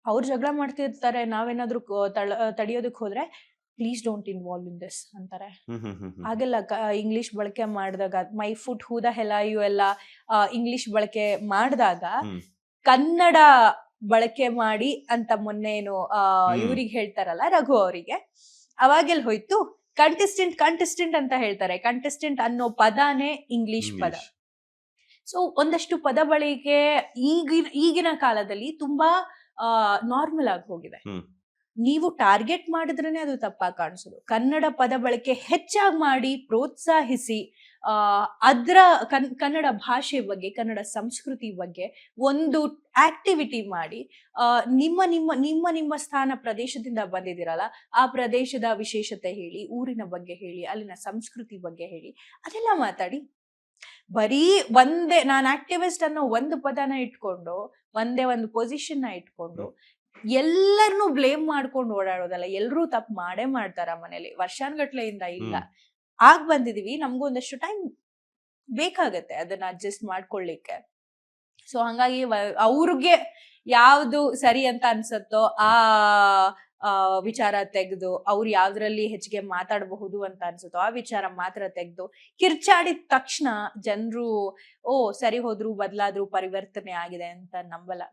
ಅವ್ರು ಜಗಳ ಮಾಡ್ತಿರ್ತಾರೆ, ನಾವೇನಾದ್ರೂ ತಡಿಯೋದಕ್ ಹೋದ್ರೆ please don't involve in this ಅಂತಾರೆ. ಹಾಗೆಲ್ಲ ಇಂಗ್ಲಿಷ್ ಬಳಕೆ ಮಾಡಿದಾಗ my foot who the hell are you ಎಲ್ಲ ಇಂಗ್ಲಿಷ್ ಬಳಕೆ ಮಾಡಿದಾಗ ಕನ್ನಡ ಬಳಕೆ ಮಾಡಿ ಅಂತ ಮೊನ್ನೆ ಏನು ಇವ್ರಿಗೆ ಹೇಳ್ತಾರಲ್ಲ ರಘು ಅವರಿಗೆ, ಅವಾಗೆಲ್ ಹೋಯ್ತು ಕಂಟೆಸ್ಟೆಂಟ್ ಅಂತ ಹೇಳ್ತಾರೆ. ಕಂಟೆಸ್ಟೆಂಟ್ ಅನ್ನೋ ಪದಾನೇ ಇಂಗ್ಲಿಷ್ ಪದ. ಸೊ ಒಂದಷ್ಟು ಪದ ಬಳಕೆ ಈಗಿನ ಕಾಲದಲ್ಲಿ ತುಂಬಾ ನಾರ್ಮಲ್ ಆಗಿ ಹೋಗಿದೆ. ನೀವು ಟಾರ್ಗೆಟ್ ಮಾಡಿದ್ರೇನೆ ಅದು ತಪ್ಪಾಗಿ ಕಾಣಿಸೋದು. ಕನ್ನಡ ಪದ ಬಳಕೆ ಹೆಚ್ಚಾಗಿ ಮಾಡಿ ಪ್ರೋತ್ಸಾಹಿಸಿ ಅದ್ರ ಕನ್ನಡ ಭಾಷೆ ಬಗ್ಗೆ, ಕನ್ನಡ ಸಂಸ್ಕೃತಿ ಬಗ್ಗೆ ಒಂದು ಆಕ್ಟಿವಿಟಿ ಮಾಡಿ, ನಿಮ್ಮ ನಿಮ್ಮ ನಿಮ್ಮ ನಿಮ್ಮ ಸ್ಥಾನ ಪ್ರದೇಶದಿಂದ ಬಂದಿದ್ದೀರಲ್ಲ, ಆ ಪ್ರದೇಶದ ವಿಶೇಷತೆ ಹೇಳಿ, ಊರಿನ ಬಗ್ಗೆ ಹೇಳಿ, ಅಲ್ಲಿನ ಸಂಸ್ಕೃತಿ ಬಗ್ಗೆ ಹೇಳಿ, ಅದೆಲ್ಲ ಮಾತಾಡಿ. ಬರೀ ನಾನ್ ಆಕ್ಟಿವಿಸ್ಟ್ ಅನ್ನೋ ಒಂದು ಪದನ ಇಟ್ಕೊಂಡು, ಒಂದೇ ಒಂದು ಪೊಸಿಷನ್ ನ ಇಟ್ಕೊಂಡು ಎಲ್ಲರನ್ನೂ ಬ್ಲೇಮ್ ಮಾಡ್ಕೊಂಡು ಓಡಾಡೋದಲ್ಲ. ಎಲ್ರೂ ತಪ್ಪು ಮಾಡೇ ಮಾಡ್ತಾರ ಮನೇಲಿ, ವರ್ಷಾನ್ಗಟ್ಲೆಯಿಂದ ಇಲ್ಲ ಆಗ್ ಬಂದಿದೀವಿ. ನಮ್ಗೂ ಒಂದಷ್ಟು ಟೈಮ್ ಬೇಕಾಗತ್ತೆ ಅದನ್ನ ಅಡ್ಜಸ್ಟ್ ಮಾಡ್ಕೊಳ್ಳಿಕ್ಕೆ. ಸೊ ಹಂಗಾಗಿ ಅವ್ರಿಗೆ ಯಾವ್ದು ಸರಿ ಅಂತ ಅನ್ಸತ್ತೋ ಆ ವಿಚಾರ ತೆಗೆದು, ಅವ್ರು ಯಾವ್ದ್ರಲ್ಲಿ ಹೆಚ್ಚಿಗೆ ಮಾತಾಡಬಹುದು ಅಂತ ಅನ್ಸುತ್ತೋ ಆ ವಿಚಾರ ಮಾತ್ರ ತೆಗೆದು, ಕಿರ್ಚಾಡಿದ ತಕ್ಷಣ ಜನರು ಸರಿ ಹೋದ್ರು, ಬದಲಾದ್ರು, ಪರಿವರ್ತನೆ ಆಗಿದೆ ಅಂತ ನಂಬಲ್ಲ.